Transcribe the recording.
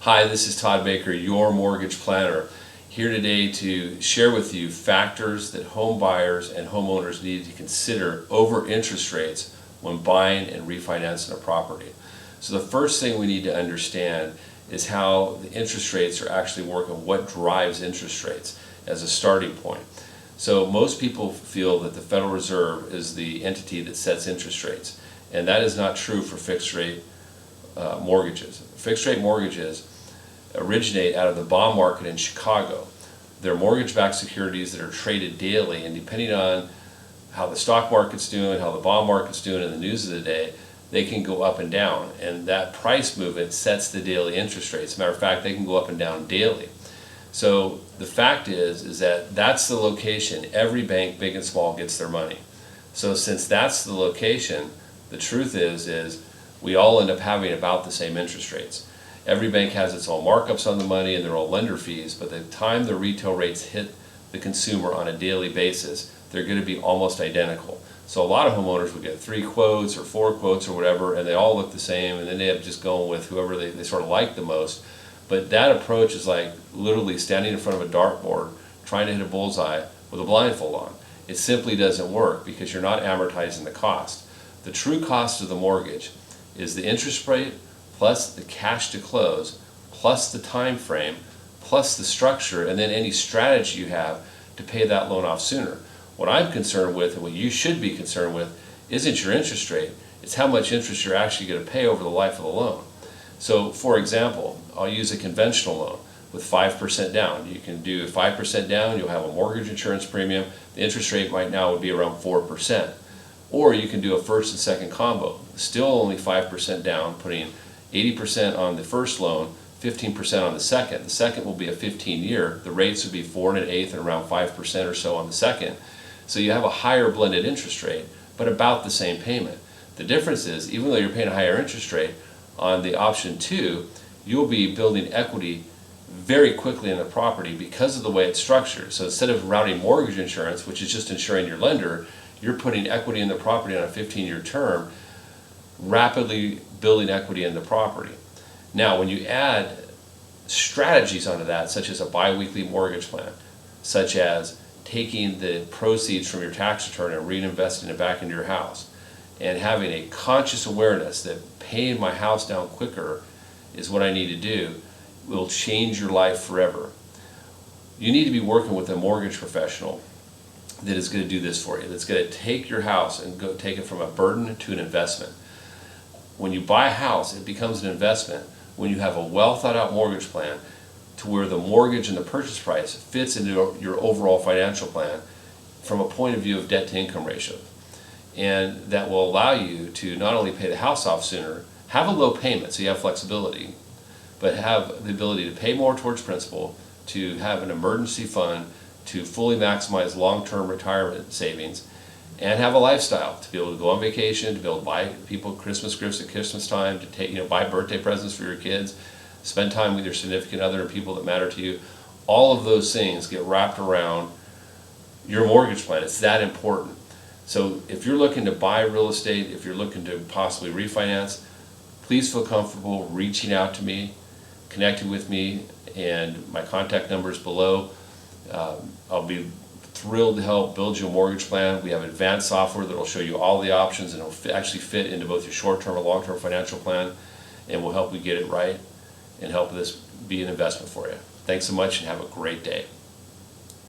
Hi, this is Todd Baker, your mortgage planner, here today to share with you factors that home buyers and homeowners need to consider over interest rates when buying and refinancing a property. So the first thing we need to understand is how the interest rates are actually working, what drives interest rates as a starting point. So most people feel that the Federal Reserve is the entity that sets interest rates, and that is not true for fixed rate mortgages. Fixed rate mortgages originate out of the bond market in Chicago. They're mortgage-backed securities that are traded daily, and depending on how the stock market's doing, how the bond market's doing, and the news of the day, they can go up and down, and that price movement sets the daily interest rates. As a matter of fact, they can go up and down daily. So the fact is that that's the location every bank, big and small, gets their money. So since that's the location, the truth is we all end up having about the same interest rates. Every bank has its own markups on the money and their own lender fees, but the time the retail rates hit the consumer on a daily basis, they're going to be almost identical. So a lot of homeowners will get 3 quotes or 4 quotes or whatever, and they all look the same, and then they end up just going with whoever they sort of like the most. But that approach is like literally standing in front of a dartboard trying to hit a bullseye with a blindfold on. It simply doesn't work because you're not amortizing the cost. The true cost of the mortgage is the interest rate plus the cash to close plus the time frame plus the structure, and then any strategy you have to pay that loan off sooner. What I'm concerned with, and what you should be concerned with, isn't your interest rate, it's how much interest you're actually going to pay over the life of the loan. So for example, I'll use a conventional loan with 5% down. You can do 5% down, you'll have a mortgage insurance premium. The interest rate right now would be around 4%. Or you can do a first and second combo, still only 5% down, putting 80% on the first loan, 15% on the second. The second will be a 15-year. The rates would be 4 1/8 and around 5% or so on the second. So you have a higher blended interest rate, but about the same payment. The difference is, even though you're paying a higher interest rate, on the option 2, you'll be building equity very quickly in the property because of the way it's structured. So instead of routing mortgage insurance, which is just insuring your lender, you're putting equity in the property on a 15-year term, rapidly building equity in the property. Now, when you add strategies onto that, such as a bi-weekly mortgage plan, such as taking the proceeds from your tax return and reinvesting it back into your house, and having a conscious awareness that paying my house down quicker is what I need to do, will change your life forever. You need to be working with a mortgage professional that is going to do this for you, that's going to take your house and go take it from a burden to an investment. When you buy a house, it becomes an investment when you have a well thought out mortgage plan to where the mortgage and the purchase price fits into your overall financial plan from a point of view of debt to income ratio. And that will allow you to not only pay the house off sooner, have a low payment so you have flexibility, but have the ability to pay more towards principal, to have an emergency fund, to fully maximize long-term retirement savings, and have a lifestyle, to be able to go on vacation, to be able to buy people Christmas gifts at Christmas time, to take, buy birthday presents for your kids, spend time with your significant other and people that matter to you. All of those things get wrapped around your mortgage plan. It's that important. So if you're looking to buy real estate, if you're looking to possibly refinance, please feel comfortable reaching out to me, connecting with me, and my contact number is below. I'll be thrilled to help build you a mortgage plan. We have advanced software that will show you all the options, and it'll actually fit into both your short-term and long-term financial plan, and will help you get it right and help this be an investment for you. Thanks so much and have a great day.